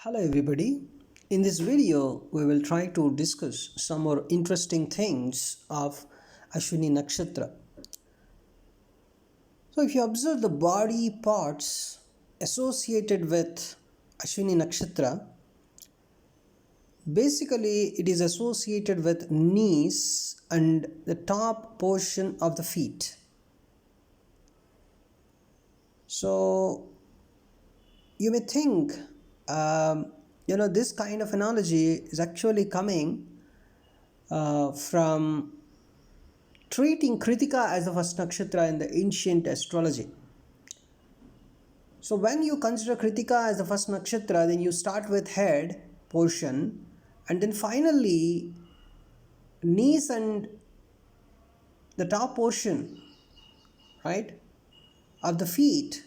Hello everybody. In this video, we will try to discuss some more interesting things of Ashwini Nakshatra. So if you observe the body parts associated with Ashwini Nakshatra, basically it is associated with knees and the top portion of the feet. So you may think this kind of analogy is actually coming from treating Kritika as the first nakshatra in the ancient astrology. So when you consider Kritika as the first nakshatra, then you start with head portion and then finally knees and the top portion, right, of the feet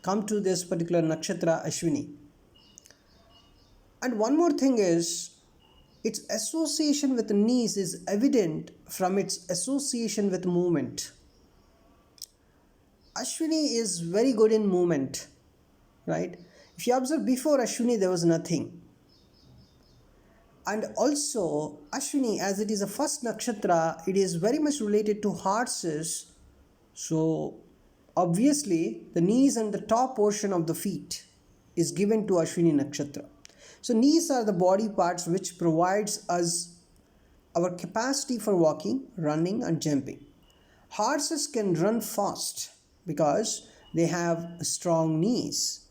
come to this particular nakshatra Ashwini. And one more thing is, its association with the knees is evident from its association with movement. Ashwini is very good in movement, right? If you observe before Ashwini, there was nothing. And also, Ashwini, as it is a first nakshatra, it is very much related to horses. So, obviously, the knees and the top portion of the feet is given to Ashwini nakshatra. So knees are the body parts which provides us our capacity for walking, running and jumping. Horses can run fast because they have strong knees.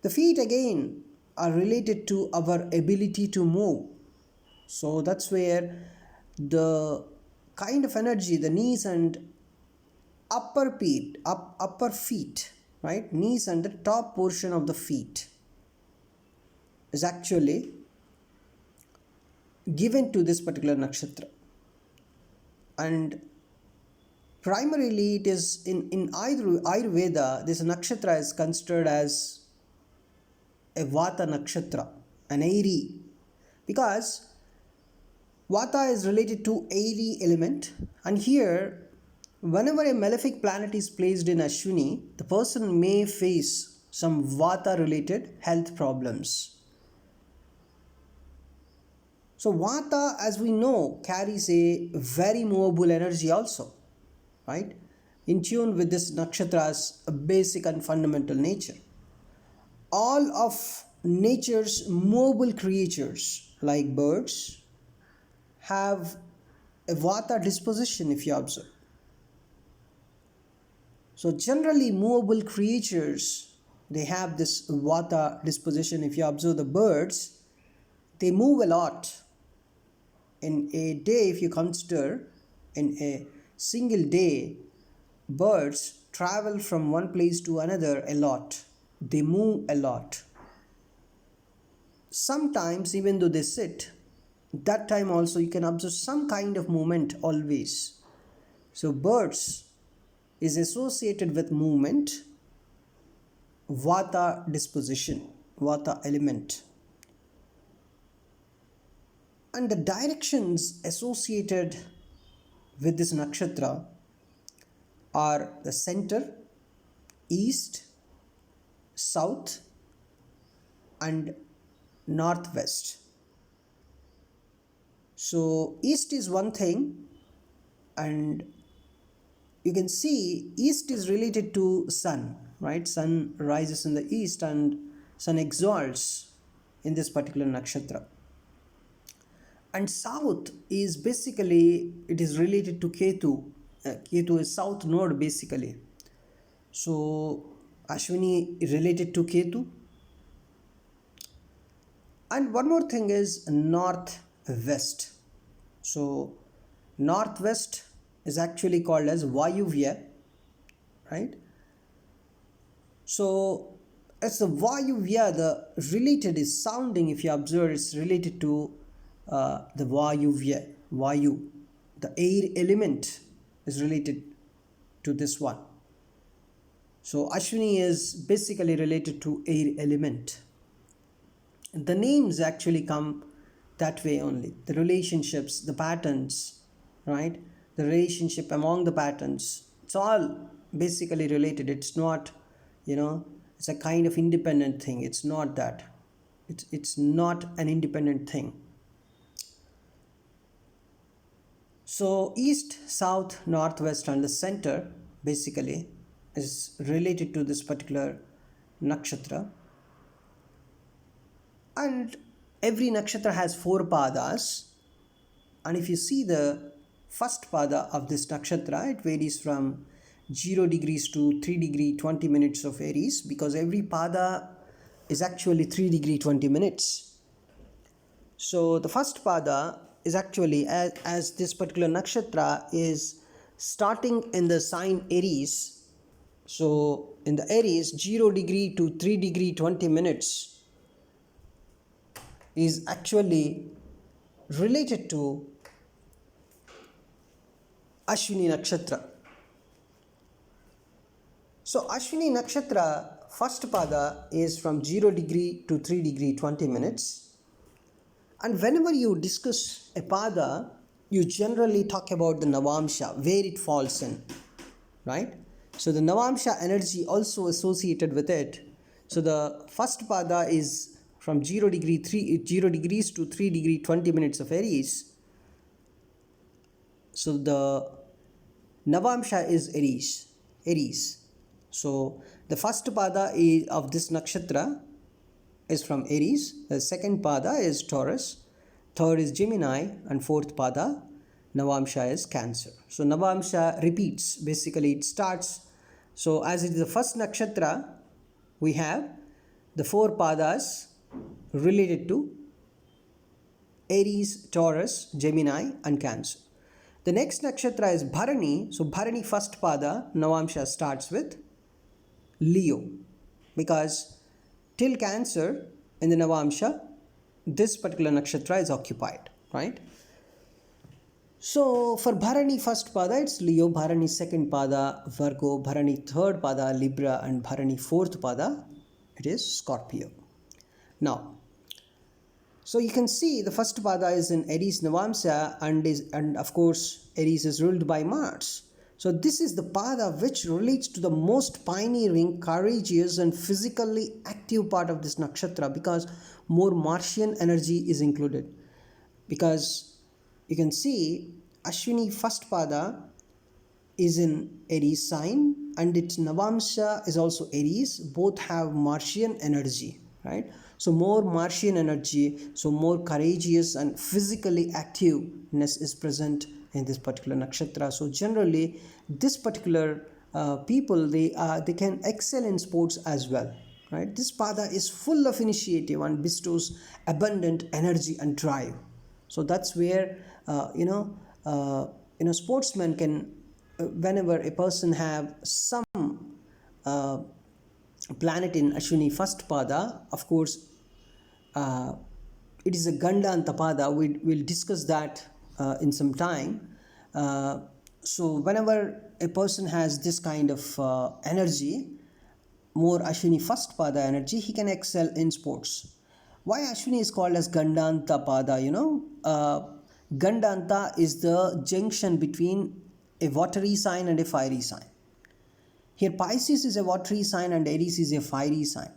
The feet again are related to our ability to move. So that's where the kind of energy, the knees and upper feet, right? Knees and the top portion of the feet is actually given to this particular nakshatra. And primarily it is in Ayurveda, this nakshatra is considered as a Vata nakshatra, an airy, because Vata is related to airy element, and here whenever a malefic planet is placed in Ashwini, the person may face some Vata related health problems. So Vata, as we know, carries a very movable energy also, right? In tune with this nakshatra's basic and fundamental nature. All of nature's movable creatures, like birds, have a Vata disposition if you observe. So generally movable creatures, they have this Vata disposition. If you observe the birds, they move a lot. In a day, if you consider, in a single day, birds travel from one place to another a lot. They move a lot. Sometimes, even though they sit, that time also you can observe some kind of movement always. So birds is associated with movement, Vata disposition, Vata element. And the directions associated with this nakshatra are the center, east, south and northwest. So east is one thing, and you can see east is related to sun, right? Sun rises in the east and sun exalts in this particular nakshatra. And south is basically, it is related to Ketu. Ketu is south node basically. So Ashwini is related to Ketu. And one more thing is northwest. So northwest is actually called as Vayuvya, right? So as the Vayuvya, the related is sounding, if you observe, it's related to the Vayuvya, Vayu, the air element is related to this one. So Ashwini is basically related to air element. The names actually come that way only. The relationships, the patterns, right? The relationship among the patterns, it's all basically related. It's not, it's a kind of independent thing. It's not that. It's not an independent thing. So east, south, northwest and the center basically is related to this particular nakshatra. And every nakshatra has four padas. And if you see the first pada of this nakshatra, it varies from 0 degrees to 3 degree 20 minutes of Aries, because every pada is actually 3 degree 20 minutes. So the first pada is actually, as this particular nakshatra is starting in the sign Aries. So in the Aries, 0 degree to 3 degree 20 minutes is actually related to Ashwini Nakshatra. So Ashwini Nakshatra first pada is from 0 degree to 3 degree 20 minutes. And whenever you discuss a pada, you generally talk about the Navamsha, where it falls in, right? So the Navamsha energy also associated with it. So the first pada is from 0 degrees to 3 degree 20 minutes of Aries. So the Navamsha is Aries. So the first pada of this nakshatra is from Aries, the second pada is Taurus, third is Gemini, and fourth pada, Navamsha, is Cancer. So Navamsha repeats, basically it starts. So as it is the first nakshatra, we have the four padas related to Aries, Taurus, Gemini and Cancer. The next nakshatra is Bharani. So Bharani first pada, Navamsha starts with Leo, because till Cancer in the Navamsha, this particular nakshatra is occupied, right? So for Bharani first pada, it's Leo, Bharani second pada, Virgo, Bharani third pada, Libra, and Bharani fourth pada, it is Scorpio. Now, so you can see the first pada is in Aries Navamsha, and of course Aries is ruled by Mars. So this is the pada which relates to the most pioneering, courageous and physically active part of this nakshatra, because more Martian energy is included. Because you can see Ashwini first pada is in Aries sign and its Navamsha is also Aries. Both have Martian energy, right? So more Martian energy, so more courageous and physically activeness is present in this particular nakshatra. So generally this particular people, they can excel in sports as well, right? This pada is full of initiative and bestows abundant energy and drive. So that's where sportsmen can, whenever a person have some planet in Ashwini first pada, of course it is a Gandanta pada. We'll discuss that in some time. So whenever a person has this kind of energy, more Ashwini first pada energy, he can excel in sports. Why Ashwini is called as Gandanta pada? Gandanta is the junction between a watery sign and a fiery sign. Here Pisces is a watery sign and Aries is a fiery sign.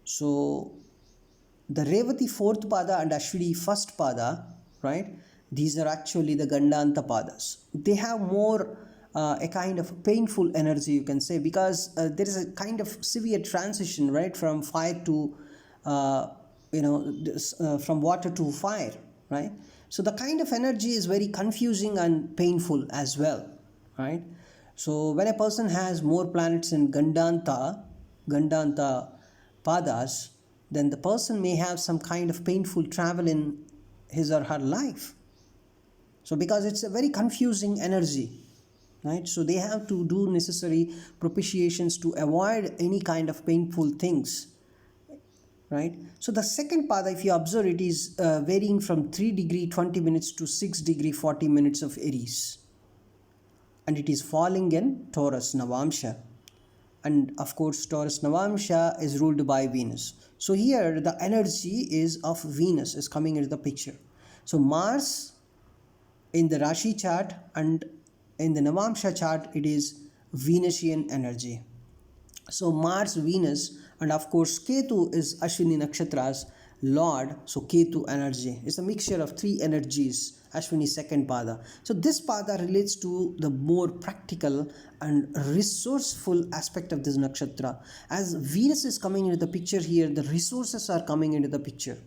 So the Revati fourth pada and Ashwini first pada, right? These are actually the Gandanta padas. They have more a kind of painful energy, you can say, because there is a kind of severe transition, right, from fire to from water to fire, right? So the kind of energy is very confusing and painful as well, right? So when a person has more planets in Gandanta padas, then the person may have some kind of painful travel in his or her life. So because it's a very confusing energy, right? So they have to do necessary propitiations to avoid any kind of painful things, right? So the second pada, if you observe, it is varying from 3 degree 20 minutes to 6 degree 40 minutes of Aries, and it is falling in Taurus Navamsha. And of course Taurus Navamsha is ruled by Venus. So here the energy is of Venus is coming into the picture. So Mars in the Rashi chart and in the Navamsha chart, it is Venusian energy. So Mars, Venus And of course, Ketu is Ashwini Nakshatra's Lord, so Ketu energy. It's a mixture of three energies, Ashwini second pada. So this pada relates to the more practical and resourceful aspect of this nakshatra. As Venus is coming into the picture here, the resources are coming into the picture,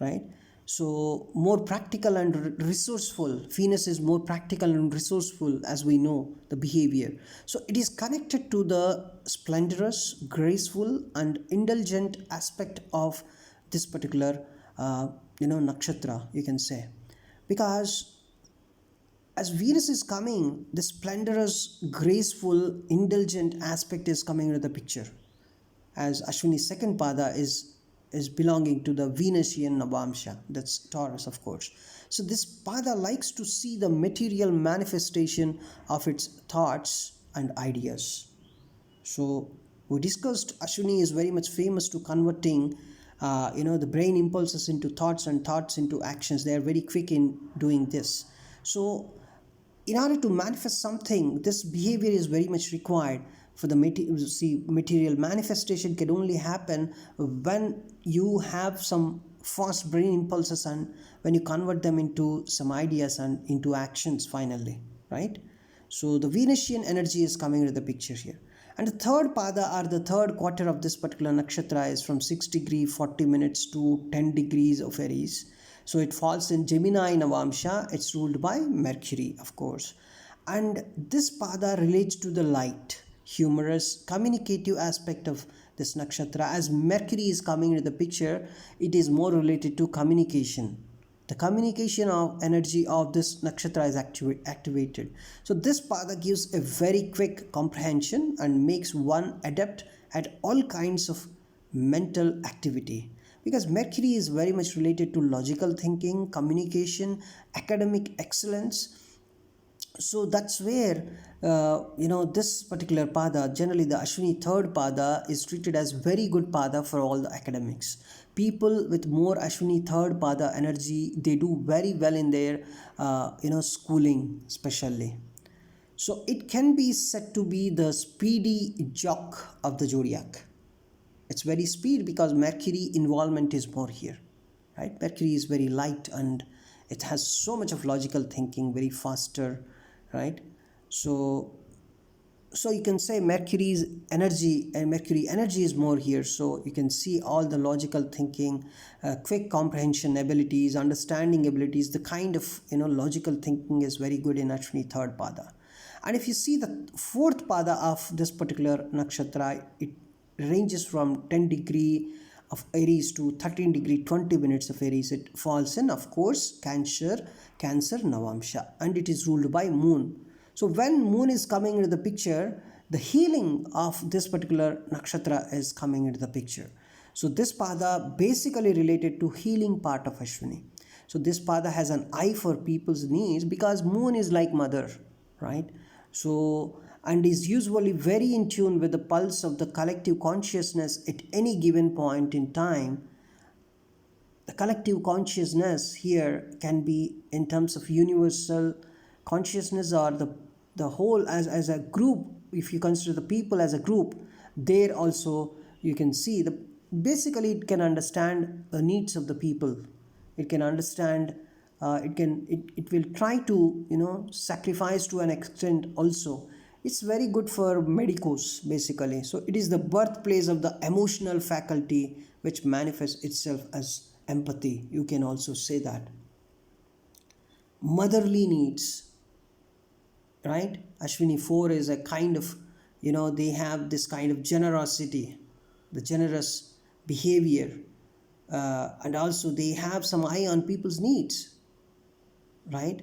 right? So more practical and resourceful. Venus is more practical and resourceful, as we know the behavior. So it is connected to the splendorous, graceful and indulgent aspect of this particular nakshatra, you can say, because as Venus is coming, the splendorous, graceful, indulgent aspect is coming into the picture, as Ashwini's second pada is belonging to the Venusian Navamsha, that's Taurus, of course. So this pada likes to see the material manifestation of its thoughts and ideas. So we discussed Ashwini is very much famous to converting the brain impulses into thoughts and thoughts into actions. They are very quick in doing this. So in order to manifest something, this behavior is very much required. For the material manifestation can only happen when you have some fast brain impulses and when you convert them into some ideas and into actions finally, right? So the Venusian energy is coming into the picture here. And the third pada, or the third quarter of this particular nakshatra, is from 6 degrees 40 minutes to 10 degrees of Aries. So it falls in Gemini Navamsha. It's ruled by Mercury, of course. And this pada relates to the light, humorous, communicative aspect of this nakshatra. As Mercury is coming into the picture, it is more related to communication. The communication of energy of this nakshatra is activated. So this pada gives a very quick comprehension and makes one adept at all kinds of mental activity. Because Mercury is very much related to logical thinking, communication, academic excellence. So that's where this particular pada, generally the Ashwini third pada, is treated as very good pada for all the academics. People with more Ashwini third pada energy, they do very well in their schooling especially. So it can be said to be the speedy jock of the zodiac. It's very speed because Mercury involvement is more here, right? Mercury is very light and it has so much of logical thinking, very faster, right? So you can say Mercury's energy is more here. So you can see all the logical thinking, quick comprehension abilities, understanding abilities. The kind of logical thinking is very good in Ashwini third pada. And if you see the fourth pada of this particular nakshatra, it ranges from 10 degree of Aries to 13 degree 20 minutes of Aries. It falls in, of course, Cancer Navamsha, and it is ruled by Moon. So when Moon is coming into the picture, the healing of this particular nakshatra is coming into the picture. So this pada basically related to healing part of Ashwini. So this pada has an eye for people's needs because Moon is like mother, right? So, and is usually very in tune with the pulse of the collective consciousness at any given point in time. The collective consciousness here can be in terms of universal consciousness or the whole as a group. If you consider the people as a group, there also you can see basically it can understand the needs of the people. It can understand, it will try to sacrifice to an extent also. It's very good for medicos basically. So it is the birthplace of the emotional faculty which manifests itself as empathy. You can also say that. Motherly needs, right? Ashwini 4 is a kind of, they have this kind of generosity, the generous behavior, and also they have some eye on people's needs, right?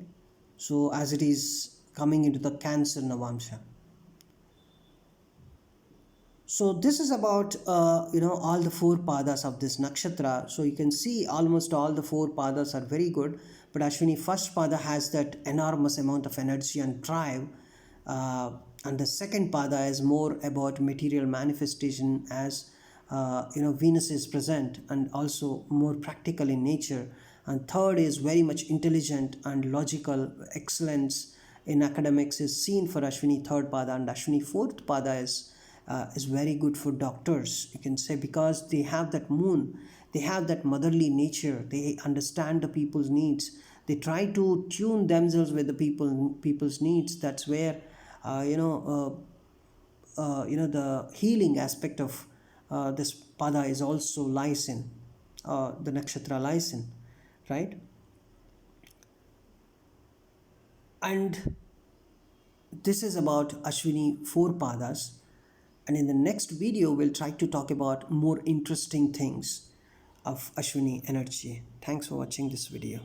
So as it is coming into the Cancer Navamsha. So this is about all the four padas of this nakshatra. So you can see almost all the four padas are very good, but Ashwini first pada has that enormous amount of energy and drive, and the second pada is more about material manifestation as Venus is present and also more practical in nature. And third is very much intelligent and logical excellence in academics is seen for Ashwini third pada, and Ashwini fourth pada is is very good for doctors, you can say, because they have that moon, they have that motherly nature, they understand the people's needs, they try to tune themselves with the people's needs. That's where uh, you know the healing aspect of this pada is also lies in, the nakshatra lies in, right? And this is about Ashwini four padas. And in the next video, we'll try to talk about more interesting things of Ashwini energy. Thanks for watching this video.